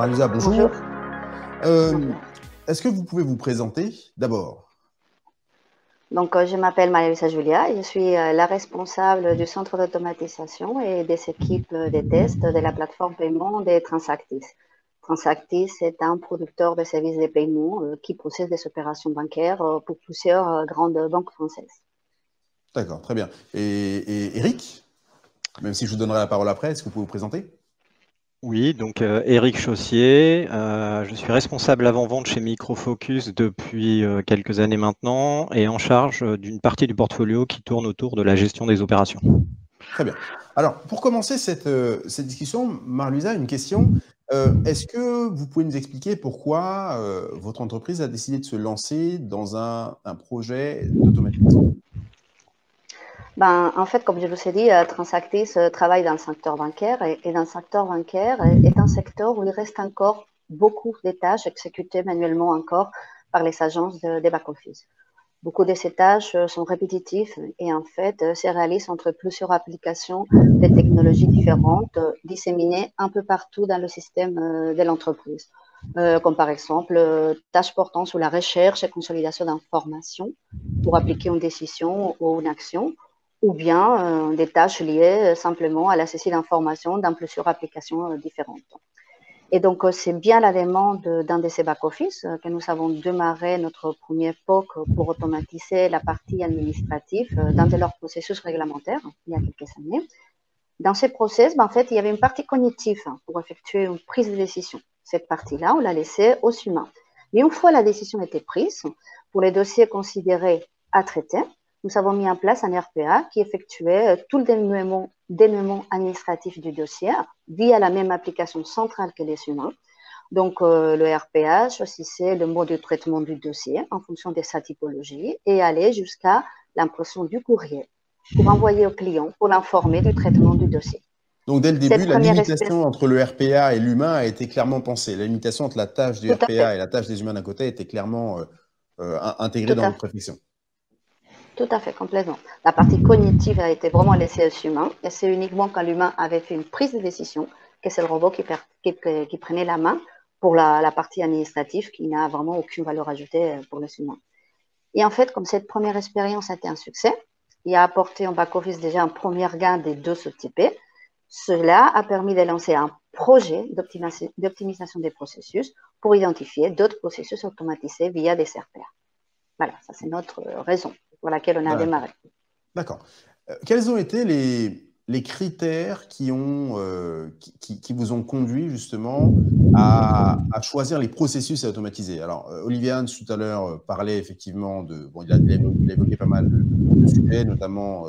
Marie-Lisa, bonjour. Bonjour. Est-ce que vous pouvez vous présenter d'abord? Donc, je m'appelle Maria-Luisa Julia et je suis la responsable du centre d'automatisation et des équipes des tests de la plateforme paiement des Transactis. Transactis est un producteur de services de paiement qui processe des opérations bancaires pour plusieurs grandes banques françaises. D'accord, très bien. Et Eric, même si je vous donnerai la parole après, est-ce que vous pouvez vous présenter? Oui, donc Éric Chaussier, je suis responsable avant-vente chez Microfocus depuis quelques années maintenant et en charge d'une partie du portfolio qui tourne autour de la gestion des opérations. Très bien. Alors, pour commencer cette discussion, Marie-Lisa, une question. Est-ce que vous pouvez nous expliquer pourquoi votre entreprise a décidé de se lancer dans un projet d'automatisation? En fait, comme je vous ai dit, Transactis travaille dans le secteur bancaire et dans le secteur bancaire est un secteur où il reste encore beaucoup de tâches exécutées manuellement encore par les agences de back-office. Beaucoup de ces tâches sont répétitives et en fait se réalisent entre plusieurs applications de technologies différentes disséminées un peu partout dans le système de l'entreprise. Comme par exemple tâches portant sur la recherche et consolidation d'informations pour appliquer une décision ou une action, ou bien des tâches liées simplement à la saisie d'informations dans plusieurs applications différentes. Et donc, c'est bien la demande d'un de ces back-office que nous avons démarré notre premier POC pour automatiser la partie administrative dans de leurs processus réglementaires il y a quelques années. Dans ces process, en fait, il y avait une partie cognitive pour effectuer une prise de décision. Cette partie-là, on l'a laissée aux humains. Mais une fois la décision était prise, pour les dossiers considérés à traiter, nous avons mis en place un RPA qui effectuait tout le dénouement administratif du dossier via la même application centrale que les humains. Donc, le RPA choisissait le mode de traitement du dossier en fonction de sa typologie et allait jusqu'à l'impression du courrier pour envoyer au client pour l'informer du traitement du dossier. Donc, dès le début, la limitation entre le RPA et l'humain a été clairement pensée. La limitation entre la tâche du RPA et la tâche des humains d'un côté était clairement intégrée dans votre réflexion. Tout à fait, complètement. La partie cognitive a été vraiment laissée aux humains et c'est uniquement quand l'humain avait fait une prise de décision que c'est le robot qui prenait la main pour la partie administrative qui n'a vraiment aucune valeur ajoutée pour les humains. Et en fait, comme cette première expérience a été un succès, il a apporté en back-office déjà un premier gain des deux sous-typés. Cela a permis de lancer un projet d'optimisation des processus pour identifier d'autres processus automatisés via des RPA. Voilà, ça c'est notre raison pour laquelle on a démarré. D'accord. Quels ont été les critères qui vous ont conduit justement à choisir les processus à automatiser? Alors, Olivier Hans, tout à l'heure, parlait effectivement il a évoqué pas mal de sujets, notamment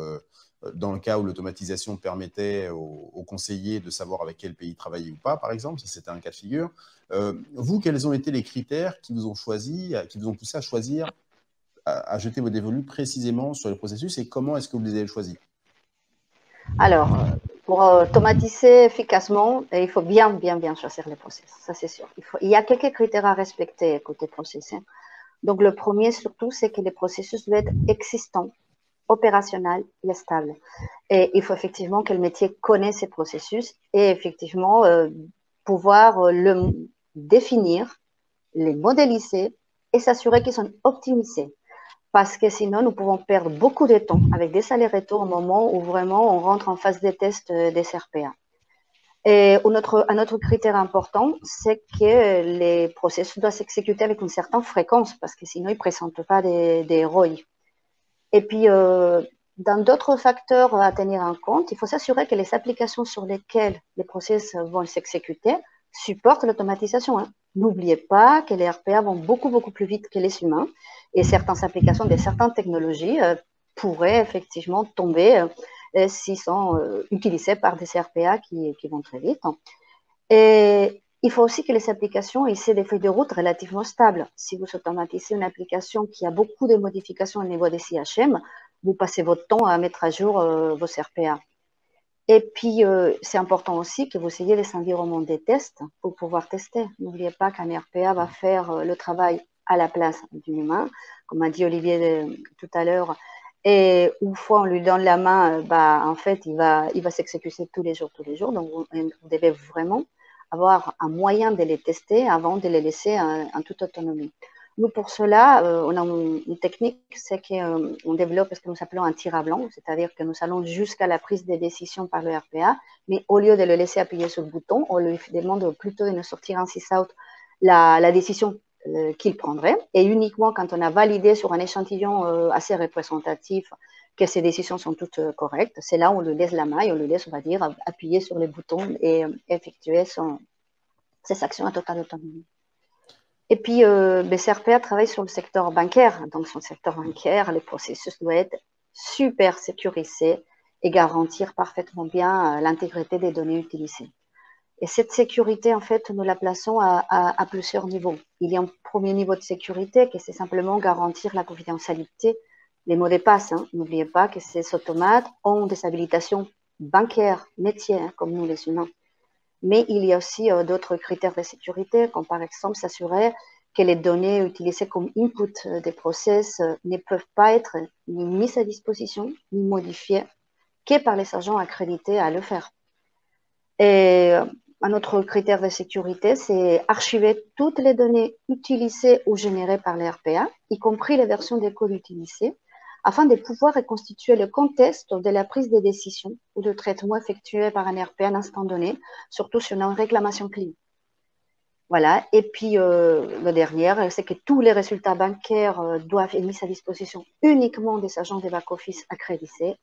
dans le cas où l'automatisation permettait aux conseillers de savoir avec quel pays travailler ou pas, par exemple. Ça, c'était un cas de figure. Vous, quels ont été les critères qui vous ont poussé à choisir à jeter vos dévolus précisément sur les processus et comment est-ce que vous les avez choisis? Alors, pour automatiser efficacement, il faut bien choisir les process, ça c'est sûr. Il y a quelques critères à respecter côté process. Donc, le premier surtout, c'est que les processus doivent être existants, opérationnels et stables. Et il faut effectivement que le métier connaisse ces processus et effectivement pouvoir le définir, les modéliser et s'assurer qu'ils sont optimisés. Parce que sinon, nous pouvons perdre beaucoup de temps avec des allers-retours au moment où vraiment on rentre en phase des tests des RPA. Et un autre critère important, c'est que les processus doivent s'exécuter avec une certaine fréquence, parce que sinon, ils ne présentent pas des ROI. Et puis, dans d'autres facteurs à tenir en compte, il faut s'assurer que les applications sur lesquelles les processus vont s'exécuter supportent l'automatisation. N'oubliez pas que les RPA vont beaucoup plus vite que les humains et certaines applications de certaines technologies pourraient effectivement tomber s'ils sont utilisés par des RPA qui vont très vite. Et il faut aussi que les applications aient des feuilles de route relativement stables. Si vous automatisez une application qui a beaucoup de modifications au niveau des CHM, vous passez votre temps à mettre à jour vos RPA. Et puis, c'est important aussi que vous ayez les environnements des tests pour pouvoir tester. N'oubliez pas qu'un RPA va faire le travail à la place d'un humain, comme a dit Olivier tout à l'heure. Et une fois on lui donne la main, en fait, il va s'exécuter tous les jours. Donc, vous devez vraiment avoir un moyen de les tester avant de les laisser en toute autonomie. Nous, pour cela, on a une technique, c'est qu'on développe ce que nous appelons un tir à blanc, c'est-à-dire que nous allons jusqu'à la prise des décisions par le RPA, mais au lieu de le laisser appuyer sur le bouton, on lui demande plutôt de nous sortir en sys-out la décision qu'il prendrait, et uniquement quand on a validé sur un échantillon assez représentatif que ces décisions sont toutes correctes, c'est là où on lui laisse la main et on lui laisse, on va dire, appuyer sur les boutons et effectuer ses actions à totale autonomie. Et puis, BCRPA travaille sur le secteur bancaire. Donc, sur le secteur bancaire, les processus doivent être super sécurisés et garantir parfaitement bien l'intégrité des données utilisées. Et cette sécurité, en fait, nous la plaçons à plusieurs niveaux. Il y a un premier niveau de sécurité qui c'est simplement garantir la confidentialité. Les mots de passe, hein. N'oubliez pas que ces automates ont des habilitations bancaires, métiers, hein, comme nous les humains. Mais il y a aussi d'autres critères de sécurité, comme par exemple s'assurer que les données utilisées comme input des process ne peuvent pas être ni mises à disposition, ni modifiées, que par les agents accrédités à le faire. Et un autre critère de sécurité, c'est archiver toutes les données utilisées ou générées par les RPA, y compris les versions des codes utilisés, afin de pouvoir reconstituer le contexte de la prise de décision ou de traitement effectué par un RP à un instant donné, surtout sur une réclamation client. Voilà. Et puis, le dernier, c'est que tous les résultats bancaires doivent être mis à disposition uniquement des agents de back-office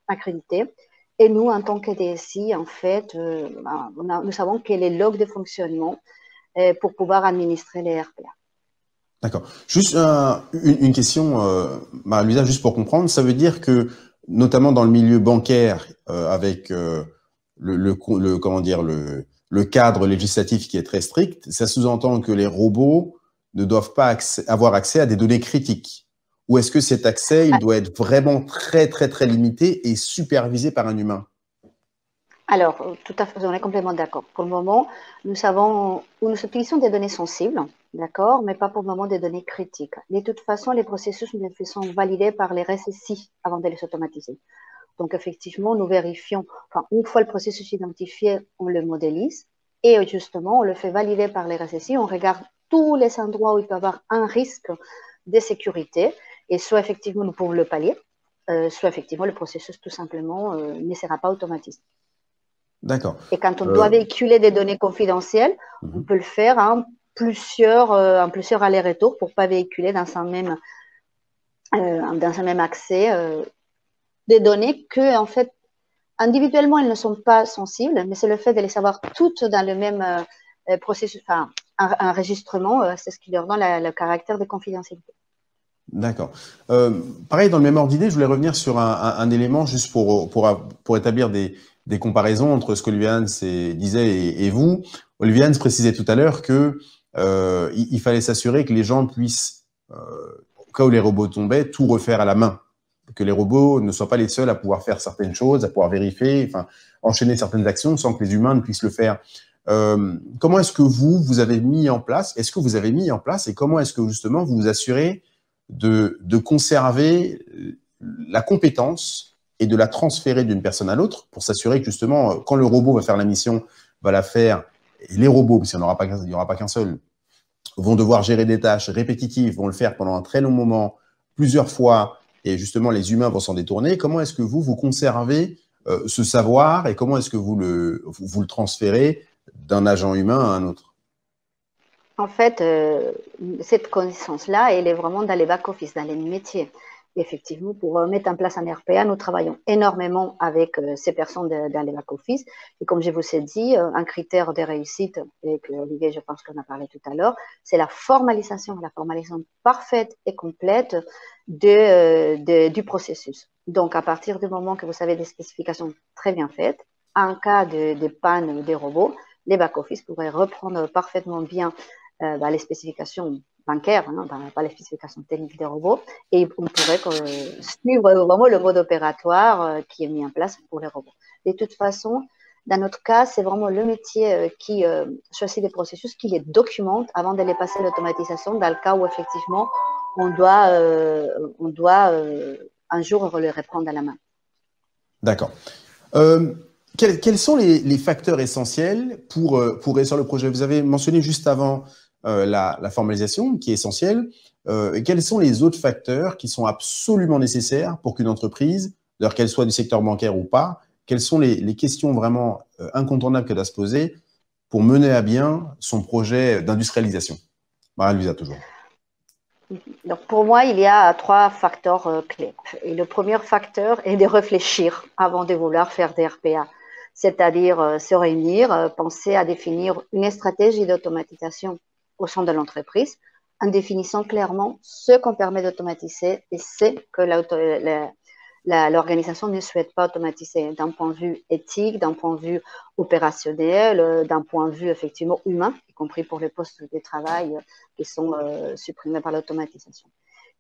accrédités. Et nous, en tant que DSI, en fait, nous savons quel est le log de fonctionnement pour pouvoir administrer les RPA. D'accord. Juste une question, Marie-Louisa, juste pour comprendre, ça veut dire que, notamment dans le milieu bancaire, avec comment dire, le cadre législatif qui est très strict, ça sous-entend que les robots ne doivent pas avoir accès à des données critiques. Ou est-ce que cet accès, il doit être vraiment très, très, très limité et supervisé par un humain? Alors, tout à fait, on est complètement d'accord. Pour le moment, nous utilisons des données sensibles, d'accord, mais pas pour le moment des données critiques. De toute façon, les processus, nous les faisons valider par les RSSI avant de les automatiser. Donc, effectivement, nous vérifions, enfin, une fois le processus identifié, on le modélise et justement, on le fait valider par les RSSI. On regarde tous les endroits où il peut y avoir un risque de sécurité et soit effectivement, nous pouvons le pallier, soit effectivement, le processus tout simplement ne sera pas automatisé. D'accord. Et quand on doit véhiculer des données confidentielles, on peut le faire en plusieurs allers-retours pour ne pas véhiculer dans un même accès des données que, en fait, individuellement, elles ne sont pas sensibles, mais c'est le fait de les savoir toutes dans le même processus, enfin, enregistrement, c'est ce qui leur donne le caractère de confidentialité. D'accord. Pareil, dans le même ordre d'idée, je voulais revenir sur un élément juste pour établir des comparaisons entre ce qu'Olivier Hans disait et vous. Olivier Hans précisait tout à l'heure que il fallait s'assurer que les gens puissent, au cas où les robots tombaient, tout refaire à la main. Que les robots ne soient pas les seuls à pouvoir faire certaines choses, à pouvoir vérifier, enfin, enchaîner certaines actions sans que les humains ne puissent le faire. Comment est-ce que vous avez mis en place, est-ce que vous avez mis en place et comment est-ce que justement vous vous assurez de conserver la compétence et de la transférer d'une personne à l'autre pour s'assurer que justement, quand le robot va faire la mission, va la faire, et les robots, parce qu'il n'y aura pas qu'un seul, vont devoir gérer des tâches répétitives, vont le faire pendant un très long moment, plusieurs fois, et justement les humains vont s'en détourner. Comment est-ce que vous conservez ce savoir et comment est-ce que vous le transférez d'un agent humain à un autre? En fait, cette connaissance-là, elle est vraiment dans les back-office, dans les métiers. Effectivement, pour mettre en place un RPA, nous travaillons énormément avec ces personnes dans les back-office. Et comme je vous ai dit, un critère de réussite, et que Olivier, je pense qu'on a parlé tout à l'heure, c'est la formalisation parfaite et complète du processus. Donc, à partir du moment que vous avez des spécifications très bien faites, en cas de panne des robots, les back-office pourraient reprendre parfaitement bien les spécifications bancaires, hein, pas les spécifications techniques des robots, et on pourrait suivre vraiment le mode opératoire qui est mis en place pour les robots. De toute façon, dans notre cas, c'est vraiment le métier qui choisit des processus, qui les documente avant de les passer à l'automatisation, dans le cas où effectivement on doit un jour les reprendre à la main. D'accord. Quels sont les facteurs essentiels pour réussir le projet? Vous avez mentionné juste avant la formalisation, qui est essentielle. Et quels sont les autres facteurs qui sont absolument nécessaires pour qu'une entreprise, d'ailleurs qu'elle soit du secteur bancaire ou pas, quelles sont les questions vraiment incontournables qu'elle doit se poser pour mener à bien son projet d'industrialisation? Marie-Louisa, toujours. Donc pour moi, il y a 3 facteurs clés. Et le premier facteur est de réfléchir avant de vouloir faire des RPA, c'est-à-dire se réunir, penser à définir une stratégie d'automatisation au sein de l'entreprise, en définissant clairement ce qu'on permet d'automatiser et ce que l'organisation ne souhaite pas automatiser d'un point de vue éthique, d'un point de vue opérationnel, d'un point de vue effectivement humain, y compris pour les postes de travail qui sont supprimés par l'automatisation.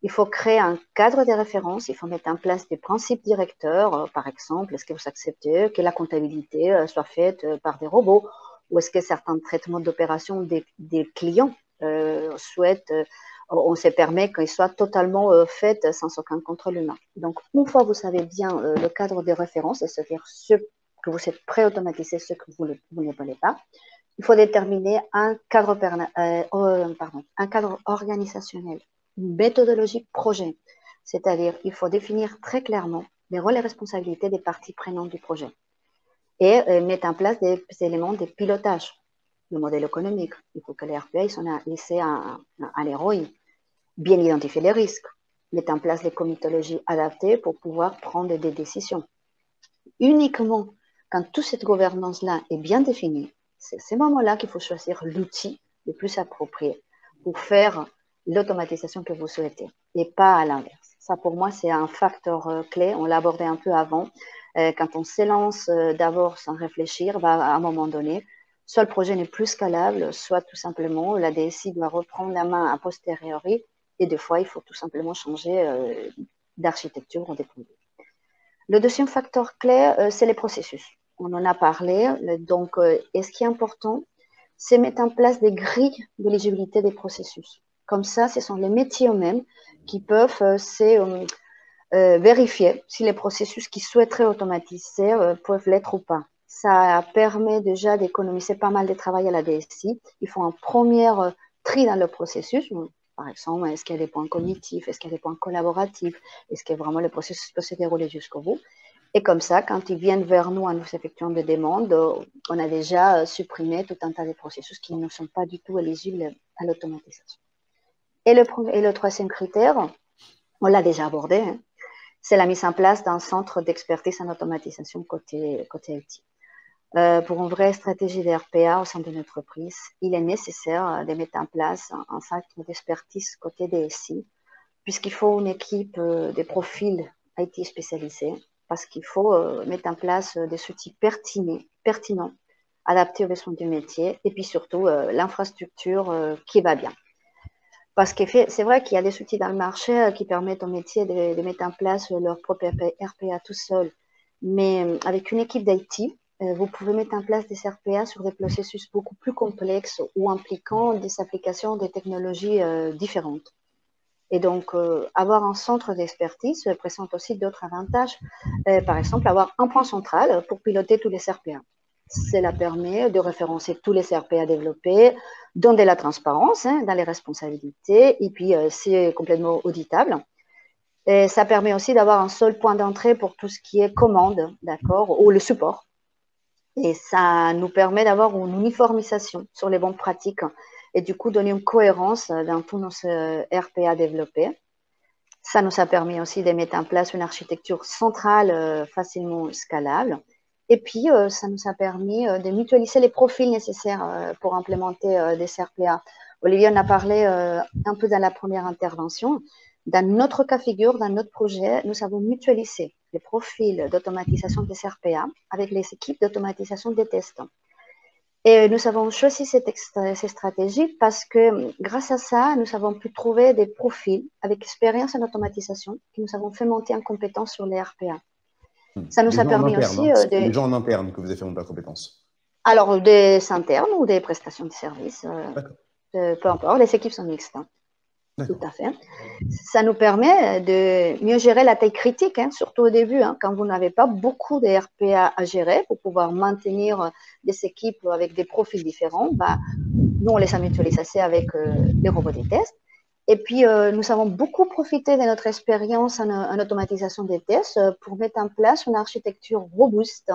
Il faut créer un cadre de référence, il faut mettre en place des principes directeurs, par exemple, est-ce que vous acceptez que la comptabilité soit faite par des robots ou est-ce que certains traitements d'opération des clients souhaitent on se permet qu'ils soient totalement faits sans aucun contrôle humain. Donc, une fois que vous savez bien le cadre de référence, c'est-à-dire ce que vous êtes prêt à automatiser, ce que vous ne voulez pas, il faut déterminer un cadre organisationnel, une méthodologie projet. C'est-à-dire, il faut définir très clairement les rôles et responsabilités des parties prenantes du projet et mettre en place des éléments de pilotage. Le modèle économique, il faut que les RPA laissent à l'héroïne. Bien identifier les risques, mettre en place les comitologies adaptées pour pouvoir prendre des décisions. Uniquement quand toute cette gouvernance-là est bien définie, c'est à ce moment-là qu'il faut choisir l'outil le plus approprié pour faire l'automatisation que vous souhaitez et pas à l'inverse. Ça, pour moi, c'est un facteur clé. On l'a abordé un peu avant. Quand on s'élance d'abord sans réfléchir, à un moment donné, soit le projet n'est plus scalable, soit tout simplement la DSI doit reprendre la main a posteriori. Et des fois, il faut tout simplement changer d'architecture ou de produit. Le deuxième facteur clé, c'est les processus. On en a parlé. Donc, et ce qui est important, c'est mettre en place des grilles d'éligibilité des processus. Comme ça, ce sont les métiers eux-mêmes qui peuvent vérifier si les processus qu'ils souhaiteraient automatiser peuvent l'être ou pas. Ça permet déjà d'économiser pas mal de travail à la DSI. Ils font un premier tri dans le processus. Par exemple, est-ce qu'il y a des points cognitifs, est-ce qu'il y a des points collaboratifs, est-ce que vraiment le processus peut se dérouler jusqu'au bout. Et comme ça, quand ils viennent vers nous en nous effectuant des demandes, on a déjà supprimé tout un tas de processus qui ne sont pas du tout éligibles à l'automatisation. Et le troisième critère, on l'a déjà abordé, hein, c'est la mise en place d'un centre d'expertise en automatisation côté IT. Pour une vraie stratégie de RPA au sein d'une entreprise, il est nécessaire de mettre en place un centre d'expertise côté DSI, puisqu'il faut une équipe de profils IT spécialisés, parce qu'il faut mettre en place des outils pertinents, adaptés aux besoins du métier, et puis surtout l'infrastructure qui va bien. Parce que c'est vrai qu'il y a des outils dans le marché qui permettent au métier de mettre en place leur propre RPA tout seul, mais avec une équipe d'IT, vous pouvez mettre en place des RPA sur des processus beaucoup plus complexes ou impliquant des applications des technologies différentes. Et donc, avoir un centre d'expertise présente aussi d'autres avantages. Par exemple, avoir un point central pour piloter tous les RPA. Cela permet de référencer tous les RPA développés, donner de la transparence dans les responsabilités, et puis c'est complètement auditable. Et ça permet aussi d'avoir un seul point d'entrée pour tout ce qui est commande, d'accord, ou le support. Et ça nous permet d'avoir une uniformisation sur les bonnes pratiques et du coup donner une cohérence dans tous nos RPA développés. Ça nous a permis aussi de mettre en place une architecture centrale facilement scalable. Et puis, ça nous a permis de mutualiser les profils nécessaires pour implémenter des RPA. Olivier en a parlé un peu dans la première intervention. Dans notre cas figure, dans notre projet, nous avons mutualisé les profils d'automatisation des RPA avec les équipes d'automatisation des tests. Et nous avons choisi cette stratégie parce que grâce à ça, nous avons pu trouver des profils avec expérience en automatisation qui nous avons fait monter en compétence sur les RPA. Ça nous a permis aussi… des gens en interne que vous avez fait monter en compétence. Alors, des internes ou des prestations de services, peu importe, les équipes sont mixtes. Tout à fait. Ça nous permet de mieux gérer la taille critique, surtout au début, quand vous n'avez pas beaucoup de RPA à gérer pour pouvoir maintenir des équipes avec des profils différents. Nous, on les a mutualisés avec les robots des tests. Et puis, nous avons beaucoup profité de notre expérience en automatisation des tests pour mettre en place une architecture robuste,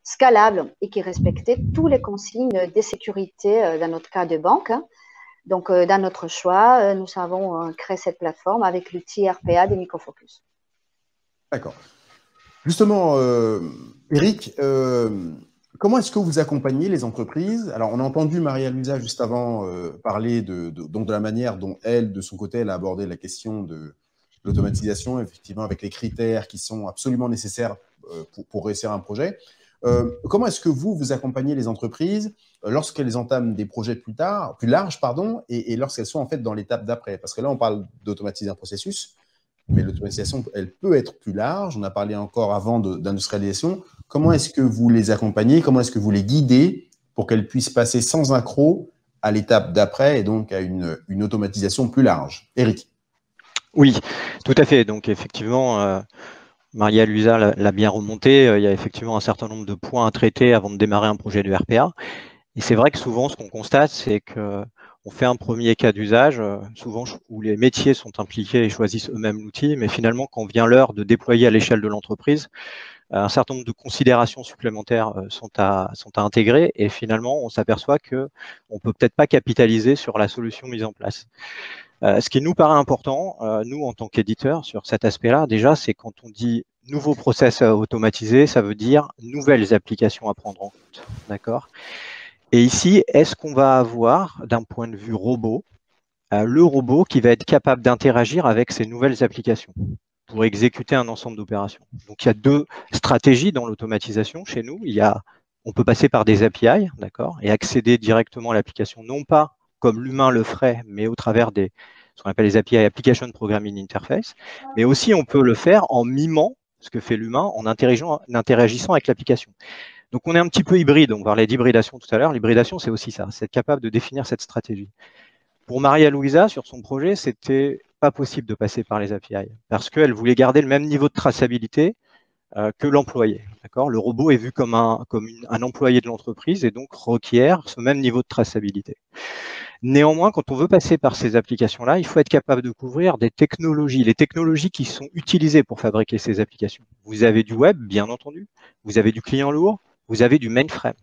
scalable et qui respectait toutes les consignes de sécurité dans notre cas de banque. Donc, dans notre choix, nous avons créé cette plateforme avec l'outil RPA de Micro Focus. D'accord. Justement, Eric, comment est-ce que vous accompagnez les entreprises? Alors, on a entendu Maria-Luisa juste avant parler donc de la manière dont elle, de son côté, elle a abordé la question de l'automatisation, effectivement, avec les critères qui sont absolument nécessaires pour réussir un projet. Comment est-ce que vous accompagnez les entreprises lorsqu'elles entament des projets plus larges, et lorsqu'elles sont en fait dans l'étape d'après? Parce que là, on parle d'automatiser un processus, mais l'automatisation, elle peut être plus large. On a parlé encore avant d'industrialisation. Comment est-ce que vous les accompagnez? Comment est-ce que vous les guidez pour qu'elles puissent passer sans accroc à l'étape d'après et donc à une automatisation plus large? Eric. Oui, tout à fait. Donc, effectivement, Maria-Luisa l'a bien remonté. Il y a effectivement un certain nombre de points à traiter avant de démarrer un projet de RPA. Et c'est vrai que souvent, ce qu'on constate, c'est qu'on fait un premier cas d'usage, souvent où les métiers sont impliqués et choisissent eux-mêmes l'outil, mais finalement, quand vient l'heure de déployer à l'échelle de l'entreprise, un certain nombre de considérations supplémentaires sont à intégrer, et finalement, on s'aperçoit qu'on ne peut peut-être pas capitaliser sur la solution mise en place. Ce qui nous paraît important, nous, en tant qu'éditeurs, sur cet aspect-là, déjà, c'est quand on dit nouveau process à automatiser, ça veut dire nouvelles applications à prendre en compte. D'accord ? Et ici, est-ce qu'on va avoir, d'un point de vue robot, le robot qui va être capable d'interagir avec ces nouvelles applications pour exécuter un ensemble d'opérations? Donc, il y a deux stratégies dans l'automatisation chez nous. On peut passer par des API, d'accord, et accéder directement à l'application, non pas comme l'humain le ferait, mais au travers ce qu'on appelle les API, Application Programming Interface. Mais aussi, on peut le faire en mimant ce que fait l'humain, en interagissant avec l'application. Donc, on est un petit peu hybride. On parlait d'hybridation tout à l'heure. L'hybridation, c'est aussi ça, c'est être capable de définir cette stratégie. Pour Maria-Luisa, sur son projet, c'était pas possible de passer par les API parce qu'elle voulait garder le même niveau de traçabilité que l'employé. D'accord ? Le robot est vu comme un employé de l'entreprise et donc requiert ce même niveau de traçabilité. Néanmoins, quand on veut passer par ces applications-là, il faut être capable de couvrir des technologies, les technologies qui sont utilisées pour fabriquer ces applications. Vous avez du web, bien entendu, vous avez du client lourd, vous avez du mainframe.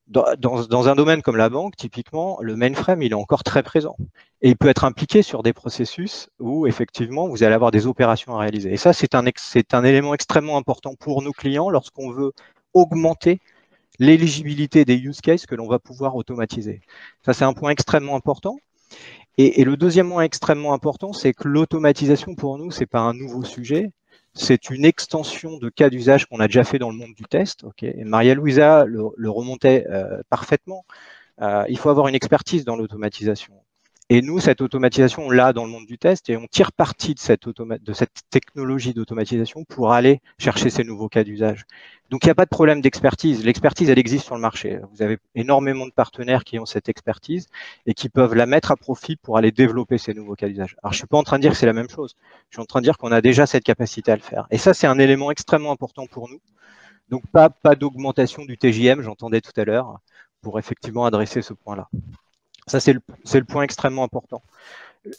Dans un domaine comme la banque, typiquement, le mainframe, il est encore très présent. Et il peut être impliqué sur des processus où, effectivement, vous allez avoir des opérations à réaliser. Et ça, c'est un élément extrêmement important pour nos clients lorsqu'on veut augmenter l'éligibilité des use cases que l'on va pouvoir automatiser. Ça, c'est un point extrêmement important. Et le deuxième point extrêmement important, c'est que l'automatisation, pour nous, ce n'est pas un nouveau sujet. C'est une extension de cas d'usage qu'on a déjà fait dans le monde du test. Okay. Et Maria-Luisa le remontait parfaitement. Il faut avoir une expertise dans l'automatisation. Et nous, cette automatisation, on l'a dans le monde du test et on tire parti de cette technologie d'automatisation pour aller chercher ces nouveaux cas d'usage. Donc, il n'y a pas de problème d'expertise. L'expertise, elle existe sur le marché. Vous avez énormément de partenaires qui ont cette expertise et qui peuvent la mettre à profit pour aller développer ces nouveaux cas d'usage. Alors, je ne suis pas en train de dire que c'est la même chose. Je suis en train de dire qu'on a déjà cette capacité à le faire. Et ça, c'est un élément extrêmement important pour nous. Donc, pas d'augmentation du TJM, j'entendais tout à l'heure, pour effectivement adresser ce point-là. Ça, c'est le point extrêmement important.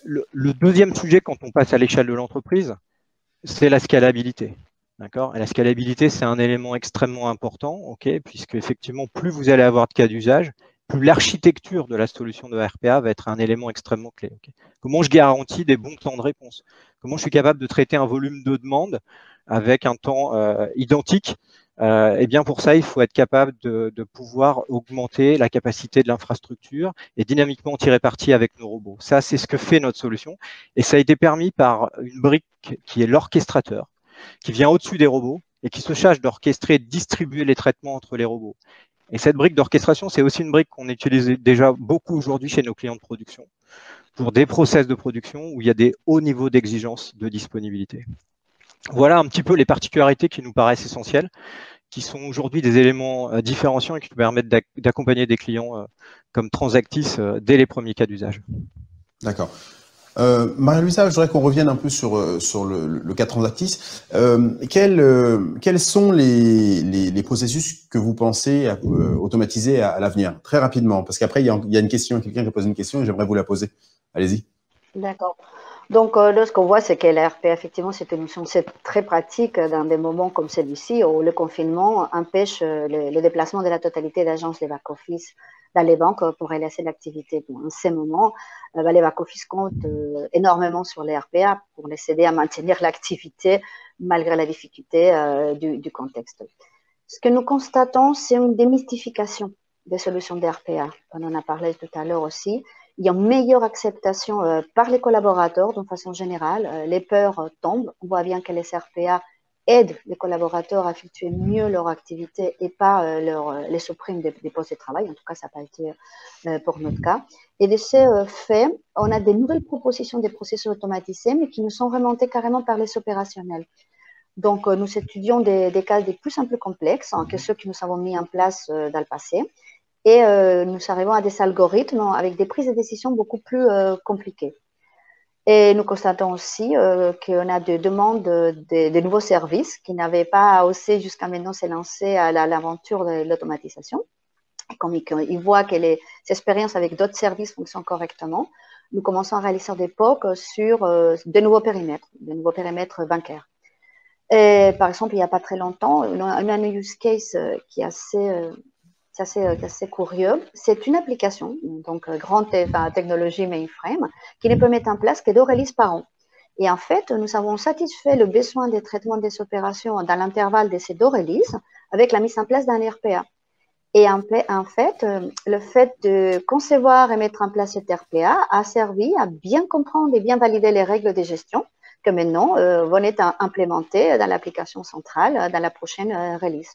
Le deuxième sujet, quand on passe à l'échelle de l'entreprise, c'est la scalabilité. D'accord ? Et la scalabilité, c'est un élément extrêmement important, okay, puisque effectivement, plus vous allez avoir de cas d'usage, plus l'architecture de la solution de RPA va être un élément extrêmement clé. Okay. Comment je garantis des bons temps de réponse? Comment je suis capable de traiter un volume de demande avec un temps identique? Eh bien, pour ça, il faut être capable de pouvoir augmenter la capacité de l'infrastructure et dynamiquement tirer parti avec nos robots. Ça, c'est ce que fait notre solution. Et ça a été permis par une brique qui est l'orchestrateur, qui vient au-dessus des robots et qui se charge d'orchestrer et de distribuer les traitements entre les robots. Et cette brique d'orchestration, c'est aussi une brique qu'on utilise déjà beaucoup aujourd'hui chez nos clients de production pour des process de production où il y a des hauts niveaux d'exigence de disponibilité. Voilà un petit peu les particularités qui nous paraissent essentielles, qui sont aujourd'hui des éléments différenciants et qui nous permettent d'accompagner des clients comme Transactis dès les premiers cas d'usage. D'accord. Maria-Luisa, je voudrais qu'on revienne un peu sur le cas Transactis. Quels sont les processus que vous pensez automatiser à l'avenir? Très rapidement, parce qu'après, il y a une question, quelqu'un qui pose une question et j'aimerais vous la poser. Allez-y. D'accord. Donc, là, ce qu'on voit, c'est que la RPA, effectivement, c'est une notion très pratique dans des moments comme celui-ci où le confinement empêche le déplacement de la totalité d'agences des back-office dans les banques pour réaliser l'activité. En ces moments, les back-office comptent énormément sur les RPA pour les aider à maintenir l'activité malgré la difficulté du contexte. Ce que nous constatons, c'est une démystification des solutions de RPA. On en a parlé tout à l'heure aussi. Il y a une meilleure acceptation par les collaborateurs d'une façon générale. Les peurs tombent. On voit bien que les RPA aident les collaborateurs à effectuer mieux leur activité et pas les suppriment des postes de travail. En tout cas, ça n'a pas été pour notre cas. Et de ces faits, on a des nouvelles propositions des processus automatisés, mais qui nous sont remontées carrément par les opérationnels. Donc, nous étudions des cas de plus en plus complexes que ceux que nous avons mis en place dans le passé. Et nous arrivons à des algorithmes avec des prises de décision beaucoup plus compliquées. Et nous constatons aussi qu'on a des demandes de nouveaux services qui n'avaient pas osé jusqu'à maintenant se lancer à l'aventure de l'automatisation. Comme ils voient que les expériences avec d'autres services fonctionnent correctement, nous commençons à réaliser des POC sur de nouveaux périmètres bancaires. Et, par exemple, il n'y a pas très longtemps, on a un use case qui est assez curieux. C'est une application, donc grande technologie mainframe, qui ne peut mettre en place que 2 releases par an. Et en fait, nous avons satisfait le besoin de traitement des opérations dans l'intervalle de ces 2 releases avec la mise en place d'un RPA. Et en fait, le fait de concevoir et mettre en place cet RPA a servi à bien comprendre et bien valider les règles de gestion que maintenant vont être implémentées dans l'application centrale dans la prochaine release.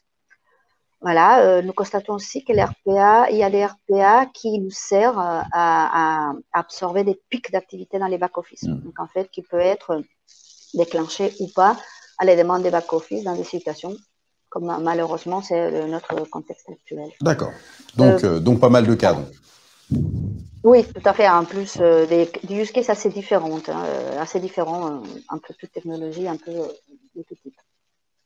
Voilà, nous constatons aussi que il y a des RPA qui nous servent à absorber des pics d'activité dans les back-office. Donc, en fait, qui peut être déclenché ou pas à la demande des back-office dans des situations comme malheureusement c'est notre contexte actuel. D'accord. Donc pas mal de cas. Donc. Oui, tout à fait. En plus, des use cases assez différents, un peu toute technologie, un peu de tout type.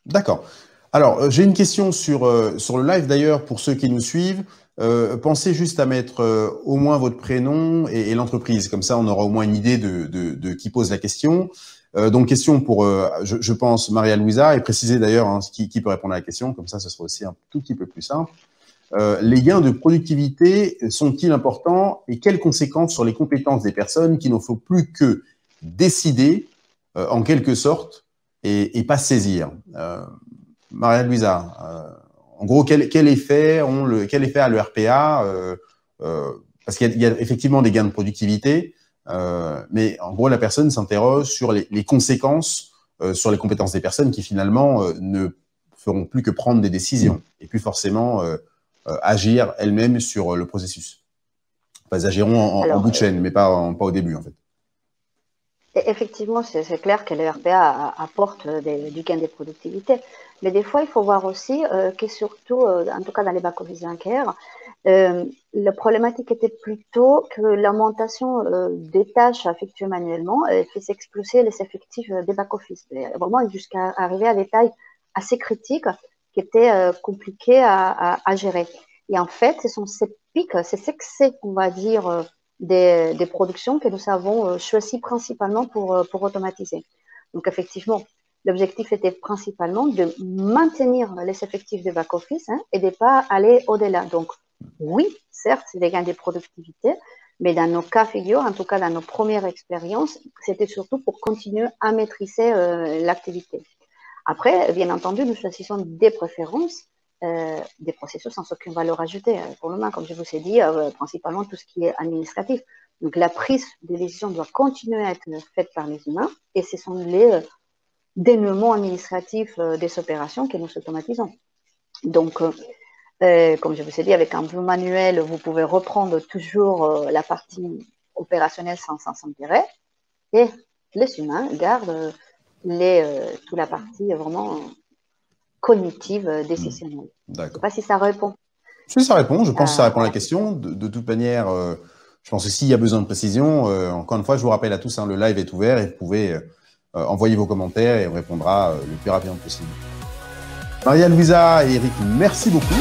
D'accord. Alors, j'ai une question sur le live d'ailleurs pour ceux qui nous suivent. Pensez juste à mettre au moins votre prénom et l'entreprise. Comme ça, on aura au moins une idée de qui pose la question. Donc, question pour, je pense, Maria-Luisa, et préciser d'ailleurs qui peut répondre à la question. Comme ça, ce sera aussi un tout petit peu plus simple. Les gains de productivité sont-ils importants et quelles conséquences sur les compétences des personnes qui n'en faut plus que décider, en quelque sorte, et pas saisir Maria-Luisa, en gros, quel effet a le RPA parce qu'il y a effectivement des gains de productivité, mais en gros, la personne s'interroge sur les conséquences sur les compétences des personnes qui finalement ne feront plus que prendre des décisions et plus forcément agir elles-mêmes sur le processus. Enfin, elles agiront en bout de chaîne, mais pas au début, en fait. Effectivement, c'est clair que le RPA apporte du gain de productivité, mais des fois, il faut voir aussi que surtout, en tout cas dans les back-office bancaires, la problématique était plutôt que l'augmentation des tâches effectuées manuellement fait s'exploser les effectifs des back-office, vraiment jusqu'à arriver à des tailles assez critiques qui étaient compliquées à gérer. Et en fait, ce sont ces pics, ces excès, on va dire, des productions que nous avons choisies principalement pour automatiser. Donc, effectivement, l'objectif était principalement de maintenir les effectifs de back-office et de ne pas aller au-delà. Donc, oui, certes, c'est des gains de productivité, mais dans nos cas figure, en tout cas dans nos premières expériences, c'était surtout pour continuer à maîtriser l'activité. Après, bien entendu, nous choisissons des préférences, des processus sans aucune valeur ajoutée. Pour le moment, comme je vous ai dit, principalement tout ce qui est administratif. Donc, la prise de décision doit continuer à être faite par les humains et ce sont les dénouements administratifs des opérations que nous automatisons. Donc, comme je vous ai dit, avec un vue manuel, vous pouvez reprendre toujours la partie opérationnelle sans intérêt et les humains gardent toute la partie vraiment cognitive, décisionnelle. Je ne sais pas si ça répond. Si ça répond, je pense que ça répond à la question. De toute manière, je pense que s'il y a besoin de précision, encore une fois, je vous rappelle à tous, hein, le live est ouvert et vous pouvez envoyer vos commentaires et on répondra le plus rapidement possible. Maria-Louisa et Eric, merci beaucoup.